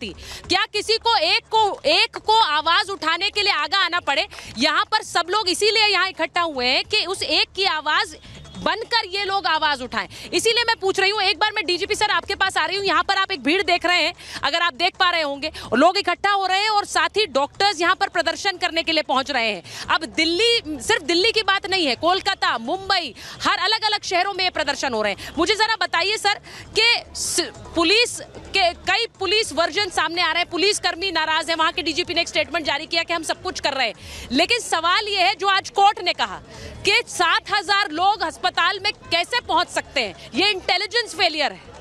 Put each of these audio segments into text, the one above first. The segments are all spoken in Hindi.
सकती। क्या किसी को एक को आवाज उठाने के लिए आगे आना पड़े? यहाँ पर सब लोग इसीलिए यहाँ इकट्ठा हुए हैं कि उस एक की आवाज बनकर ये लोग आवाज उठाएं। इसीलिए मैं पूछ रही हूं, एक बार मैं डीजीपी सर आपके पास आ रही हूं। यहां पर आप एक भीड़ देख रहे हैं, अगर आप देख पा रहे होंगे, लोग इकट्ठा हो रहे हैं और साथ ही डॉक्टर्स यहां पर प्रदर्शन करने के लिए पहुंच रहे हैं। अब दिल्ली, सिर्फ दिल्ली की बात नहीं है, कोलकाता, मुंबई, हर अलग अलग शहरों में ये प्रदर्शन हो रहे हैं। मुझे जरा बताइए सर कि पुलिस के कई पुलिस वर्जन सामने आ रहे हैं, पुलिस कर्मी नाराज है। वहां के डीजीपी ने एक स्टेटमेंट जारी किया कि हम सब कुछ कर रहे हैं, लेकिन सवाल यह है जो आज कोर्ट ने कहा कि 7,000 लोग अस्पताल में कैसे पहुंच सकते हैं? ये इंटेलिजेंस फेलियर है।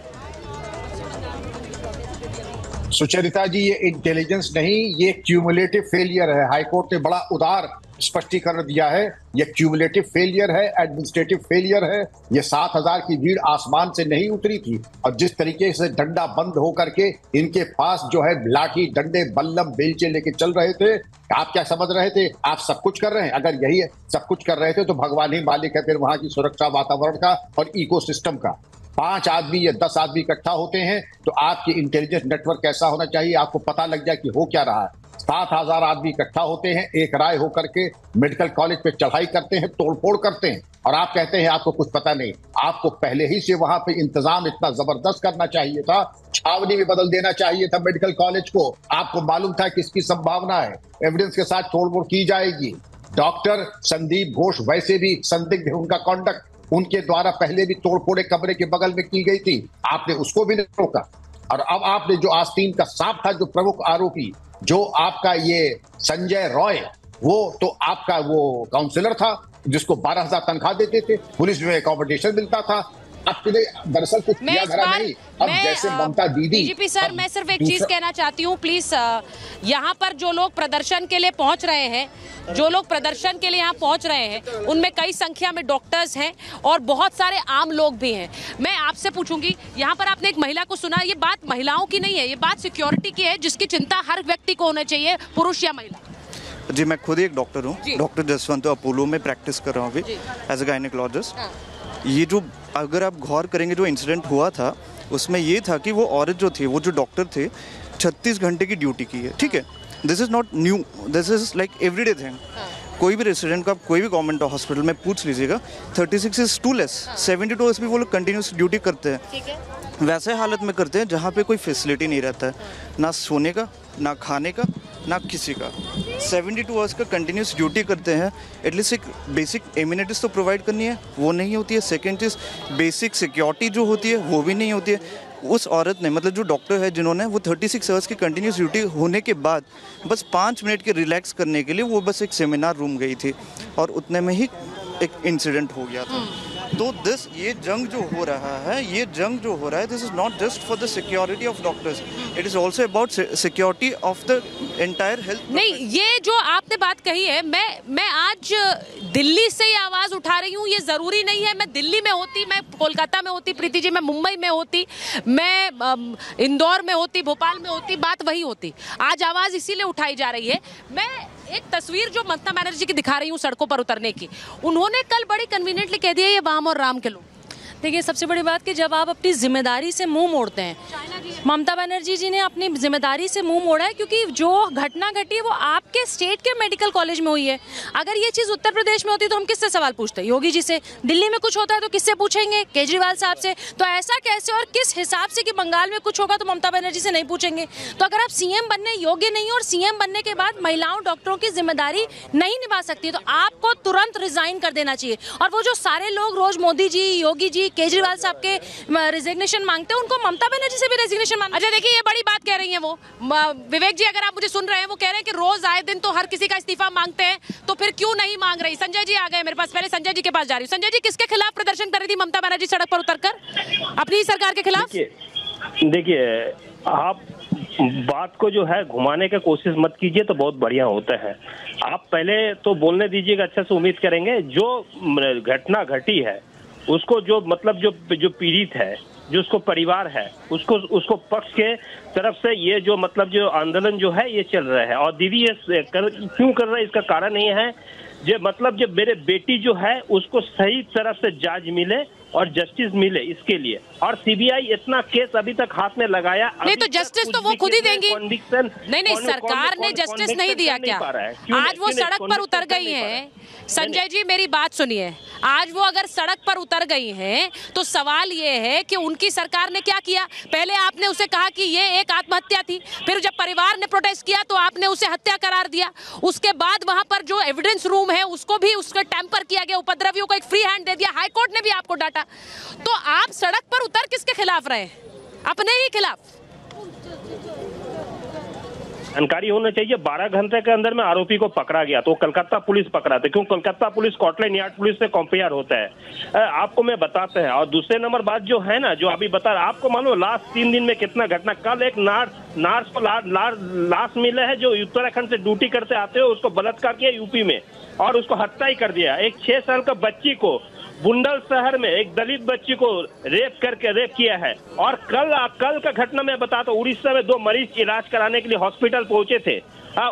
सुचरिता जी, ये इंटेलिजेंस नहीं, ये क्यूमुलेटिव फेलियर है। हाईकोर्ट ने बड़ा उदार स्पष्टीकरण दिया है। ये क्यूमुलेटिव फेलियर है, एडमिनिस्ट्रेटिव फेलियर है। ये 7,000 की भीड़ आसमान से नहीं उतरी थी, और जिस तरीके से डंडा बंद होकर के इनके पास जो है लाठी, डंडे, बल्लम, बेलचे लेके चल रहे थे, आप क्या समझ रहे थे आप सब कुछ कर रहे हैं? अगर यही सब कुछ कर रहे थे तो भगवान ही मालिक है फिर वहां की सुरक्षा, वातावरण का और इकोसिस्टम का। 5 आदमी या 10 आदमी इकट्ठा होते हैं तो आपकी इंटेलिजेंस नेटवर्क कैसा होना चाहिए, आपको पता लग जाए कि हो क्या रहा है। 7,000 आदमी इकट्ठा होते हैं, एक राय होकर के मेडिकल कॉलेज पे चढ़ाई करते हैं, तोड़फोड़ करते हैं, और आप कहते हैं आपको कुछ पता नहीं। आपको पहले ही से वहां पे इंतजाम इतना जबरदस्त करना चाहिए था, छावनी में बदल देना चाहिए था मेडिकल कॉलेज को। आपको मालूम था कि इसकी संभावना है, एविडेंस के साथ तोड़फोड़ की जाएगी। डॉक्टर संदीप घोष वैसे भी संदिग्ध है, उनका कॉन्डक्ट, उनके द्वारा पहले भी तोड़फोड़े कमरे के बगल में की गई थी, आपने उसको भी नहीं रोका। और अब आपने जो आस्तीन का सांप था, जो प्रमुख आरोपी, जो आपका ये संजय रॉय, वो तो आपका वो काउंसलर था जिसको 12,000 तनख्वाह देते थे, पुलिस में कॉम्पिटिशन मिलता था। आपने दरअसल कुछ किया धरा नहीं। अब जैसे ममता दीदी। डीजीपी सर, मैं सिर्फ एक चीज कहना चाहती हूँ, प्लीज। यहाँ पर जो लोग प्रदर्शन के लिए पहुंच रहे हैं, उनमें कई संख्या में डॉक्टर्स हैं और बहुत सारे आम लोग भी हैं। मैं आपसे पूछूंगी, यहाँ पर आपने एक महिला को सुना, ये बात महिलाओं की नहीं है, ये बात सिक्योरिटी की है, जिसकी चिंता हर व्यक्ति को होना चाहिए, पुरुष या महिला। जी, मैं खुद एक डॉक्टर हूँ, डॉक्टर जसवंत अपोलो में प्रैक्टिस कर रहा हूँ अभी एज ए गायनेकोलॉजिस्ट। ये जो अगर आप गौर करेंगे जो इंसिडेंट हुआ था, उसमें ये था कि वो औरत जो थी, वो जो डॉक्टर थे, 36 घंटे की ड्यूटी की है, ठीक है। This is not new, this is like everyday thing. कोई भी रेसिडेंट को आप कोई भी गवर्नमेंट हॉस्पिटल में पूछ लीजिएगा, 36 इज टू लेस। 72 आवर्स भी वो लोग कंटिन्यूस ड्यूटी करते हैं, वैसे हालत में करते हैं जहाँ पे कोई फैसिलिटी नहीं रहता है, ना सोने का, ना खाने का, ना किसी का। 72 आवर्स का कंटिन्यूस ड्यूटी करते हैं। एटलीस्ट एक बेसिक एम्यूनिटीज़ तो प्रोवाइड करनी है, वो नहीं होती है। सेकेंड चीज़, बेसिक सिक्योरिटी जो होती है वो भी नहीं होती है। उस औरत ने, मतलब जो डॉक्टर है, जिन्होंने वो 36 आवर्स की कंटिन्यूस ड्यूटी होने के बाद बस 5 मिनट के रिलैक्स करने के लिए वो बस एक सेमिनार रूम गई थी, और उतने में ही एक इंसिडेंट हो गया था। तो ये जंग जो हो रहा है, this is not just for the security of doctors, it is also about security of the entire health. नहीं, ये जो आपने बात कही है, मैं आज दिल्ली से ही आवाज उठा रही हूँ, ये जरूरी नहीं है मैं दिल्ली में होती, मैं कोलकाता में होती, प्रीति जी, मैं मुंबई में होती, मैं इंदौर में होती, भोपाल में होती, बात वही होती। आज आवाज इसीलिए उठाई जा रही है। मैं एक तस्वीर जो ममता बनर्जी की दिखा रही हूँ सड़कों पर उतरने की, उन्होंने कल बड़ी कन्वीनियंटली कह दिया ये वाम और राम के लोग। देखिए, सबसे बड़ी बात कि जब आप अपनी जिम्मेदारी से मुंह मोड़ते हैं, ममता बनर्जी जी ने अपनी जिम्मेदारी से मुंह मोड़ा है, क्योंकि जो घटना घटी है वो आपके स्टेट के मेडिकल कॉलेज में हुई है। अगर ये चीज़ उत्तर प्रदेश में होती तो हम किससे सवाल पूछते? योगी जी से। दिल्ली में कुछ होता है तो किससे पूछेंगे? केजरीवाल साहब से। तो ऐसा कैसे और किस हिसाब से कि बंगाल में कुछ होगा तो ममता बनर्जी से नहीं पूछेंगे? तो अगर आप सीएम बनने योग्य नहीं हो और सीएम बनने के बाद महिलाओं डॉक्टरों की जिम्मेदारी नहीं निभा सकती, तो आपको तुरंत रिजाइन कर देना चाहिए। और वो जो सारे लोग रोज मोदी जी, योगी जी, केजरीवाल साहब के रेजिग्नेशन मांगते हैं, उनको ममता बनर्जी से भी रेजिग्नेशन मांगना। अच्छा, देखिए, ये बड़ी बात कह रही हैं वो विवेक जी, अगर आप मुझे सुन रहे हैं, वो कह रहे हैं कि रोज आए दिन तो हर किसी का इस्तीफा मांगते हैं, तो फिर क्यों नहीं मांग रही? संजय जी आ गए मेरे पास, पहले संजय जी के पास जा रही हूँ। संजय जी, किसके खिलाफ प्रदर्शन कर रही थी ममता बनर्जी सड़क पर उतरकर? अपनी सरकार के खिलाफ? देखिए, आप बात को जो है घुमाने की कोशिश मत कीजिए तो बहुत बढ़िया होता है। आप पहले तो बोलने दीजिएगा, अच्छा से उम्मीद करेंगे। जो घटना घटी है उसको जो मतलब जो पीड़ित है, जो उसको परिवार है, उसको पक्ष के तरफ से ये जो मतलब जो आंदोलन जो है ये चल रहा है। और दीदी ये क्यों कर रहे हैं, इसका कारण ये है जो मतलब जब मेरे बेटी जो है उसको सही तरह से जांच मिले, और जस्टिस मिले इसके लिए। और सीबीआई इतना केस अभी तक हाथ में लगाया नहीं, तो जस्टिस तो वो खुद ही देंगी। नहीं, सरकार ने जस्टिस नहीं दिया क्या? आज वो सड़क पर उतर गई हैं। संजय जी मेरी बात सुनिए, आज वो अगर सड़क पर उतर गई हैं तो सवाल ये है कि उनकी सरकार ने क्या किया? पहले आपने उसे कहा कि ये एक आत्महत्या थी, फिर जब परिवार ने प्रोटेस्ट किया तो आपने उसे हत्या करार दिया। उसके बाद वहां पर जो एविडेंस रूम है उसको भी उसका टेम्पर किया गया, उपद्रवियों को एक फ्री हैंड दे दिया, हाईकोर्ट ने भी आपको डांटा। तो आप सड़क पर उतर किसके खिलाफ रहे? अपने ही खिलाफ। जानकारी होना चाहिए 12 घंटे के अंदर में आरोपी को पकड़ा गया, तो कलकत्ता पुलिस पकड़ा था। क्यों? Calcutta police Scotland yard police से कंपेयर होता है, आपको मैं बताते हैं। और दूसरे नंबर बात जो है ना, जो अभी बता रहा, आपको मालूम लास्ट 3 दिन में कितना घटना। कल एक नार्स को लाश मिले है जो उत्तराखंड से ड्यूटी करते आते हो, उसको बलात्कार किया यूपी में और उसको हत्या ही कर दिया। एक 6 साल का बच्ची को बुंडल शहर में एक दलित बच्ची को रेप किया है। और कल का घटना मैं बताता हूँ, उड़ीसा में 2 मरीज इलाज कराने के लिए हॉस्पिटल पहुंचे थे,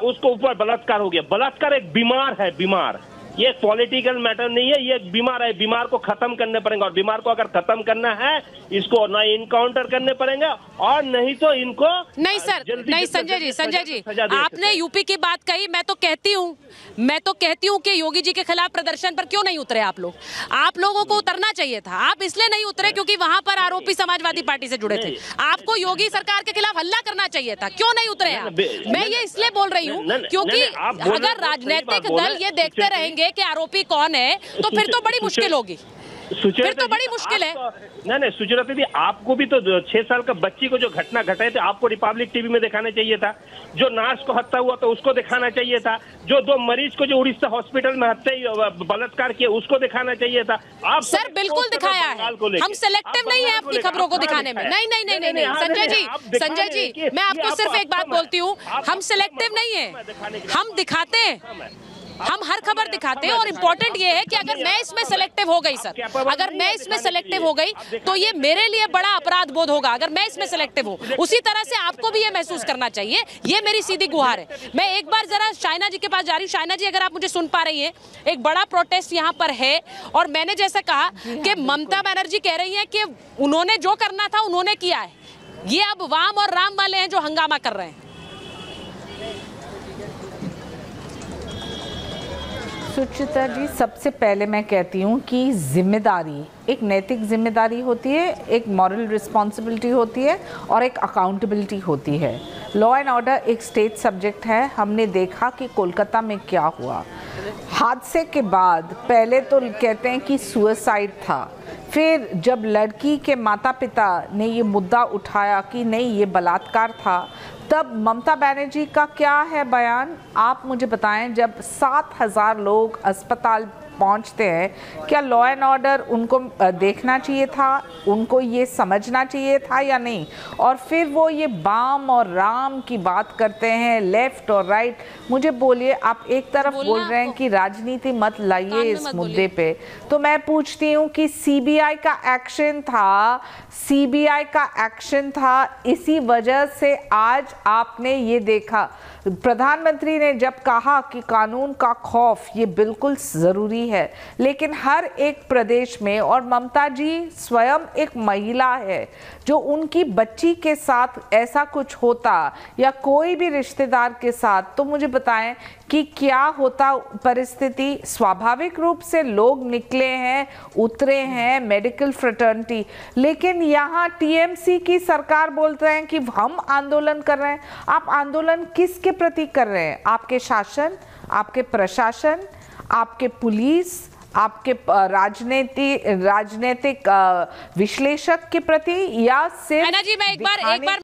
उसको ऊपर बलात्कार हो गया। बलात्कार एक बीमार है, बीमार, ये पॉलिटिकल मैटर नहीं है, ये बीमार है। बीमार को खत्म करने पड़ेंगे, और बीमार को अगर खत्म करना है इसको ना इनकाउंटर करने पड़ेंगे और नहीं तो इनको नहीं सर, नहीं संजय जी आपने यूपी की बात कही। मैं तो कहती हूँ कि योगी जी के खिलाफ प्रदर्शन पर क्यों नहीं उतरे आप लोग? आप लोगों को उतरना चाहिए था। आप इसलिए नहीं उतरे क्योंकि वहां पर आरोपी समाजवादी पार्टी से जुड़े थे। आपको योगी सरकार के खिलाफ हल्ला करना चाहिए था, क्यों नहीं उतरे आप? मैं ये इसलिए बोल रही हूँ क्योंकि अगर राजनीतिक दल ये देखते रहेंगे कि आरोपी कौन है तो फिर तो बड़ी मुश्किल होगी, फिर तो बड़ी मुश्किल है। नहीं सुचेता दीदी, आपको भी तो 6 साल का बच्ची को जो घटना घटाए थे आपको रिपब्लिक टीवी में दिखाना चाहिए था। जो नर्स को हत्या हुआ था उसको दिखाना चाहिए था। जो 2 मरीज को जो उड़ीसा हॉस्पिटल में हत्या बलात्कार किया उसको दिखाना चाहिए था। आप सर बिल्कुल दिखाया है, हम सिलेक्टिव नहीं है आपकी खबरों को दिखाने में। नहीं संजय जी मैं आपको सिर्फ एक बात बोलती हूँ, हम सिलेक्टिव नहीं है, हम दिखाते हैं, हम हर खबर दिखाते हैं। और इम्पोर्टेंट ये है कि अगर मैं इसमें सेलेक्टिव हो गई सर, अगर मैं इसमें सेलेक्टिव हो गई तो ये मेरे लिए बड़ा अपराध बोध होगा अगर मैं इसमें सेलेक्टिव हूँ। उसी तरह से आपको भी ये महसूस करना चाहिए, ये मेरी सीधी गुहार है। मैं एक बार जरा शाइना जी के पास जा रही हूँ। शाइना जी अगर आप मुझे सुन पा रही हैं, एक बड़ा प्रोटेस्ट यहाँ पर है और मैंने जैसा कहा कि ममता बनर्जी कह रही है कि उन्होंने जो करना था उन्होंने किया है, ये अब वाम और राम वाले हैं जो हंगामा कर रहे हैं। सुचिता जी, सबसे पहले मैं कहती हूँ कि जिम्मेदारी एक नैतिक जिम्मेदारी होती है, एक मॉरल रिस्पॉन्सिबिलिटी होती है और एक अकाउंटेबिलिटी होती है। लॉ एंड ऑर्डर एक स्टेट सब्जेक्ट है। हमने देखा कि कोलकाता में क्या हुआ। हादसे के बाद पहले तो कहते हैं कि सुसाइड था, फिर जब लड़की के माता पिता ने ये मुद्दा उठाया कि नहीं ये बलात्कार था, तब ममता बनर्जी का क्या है बयान, आप मुझे बताएं। जब 7,000 लोग अस्पताल पहुंचते हैं, क्या लॉ एंड ऑर्डर उनको देखना चाहिए था, उनको ये समझना चाहिए था या नहीं? और फिर वो ये बाम और राम की बात करते हैं, लेफ्ट और राइट। मुझे बोलिए, आप एक तरफ बोल रहे हैं कि राजनीति मत लाइए इस मुद्दे पे, तो मैं पूछती हूँ कि सीबीआई का एक्शन था, इसी वजह से आज आपने ये देखा। प्रधानमंत्री ने जब कहा कि कानून का खौफ ये बिल्कुल ज़रूरी है, लेकिन हर एक प्रदेश में, और ममता जी स्वयं एक महिला है, जो उनकी बच्ची के साथ ऐसा कुछ होता या कोई भी रिश्तेदार के साथ, तो मुझे बताएं कि क्या होता परिस्थिति। स्वाभाविक रूप से लोग निकले हैं, उतरे हैं, मेडिकल फ्रेटर्निटी, लेकिन यहाँ टीएमसी की सरकार बोलते हैं कि हम आंदोलन कर रहे हैं। आप आंदोलन किसके प्रति कर रहे हैं? आपके शासन, आपके प्रशासन, आपके पुलिस, आपके राजनीतिक विश्लेषक के प्रति, या सिर्फ जी मैं एक बार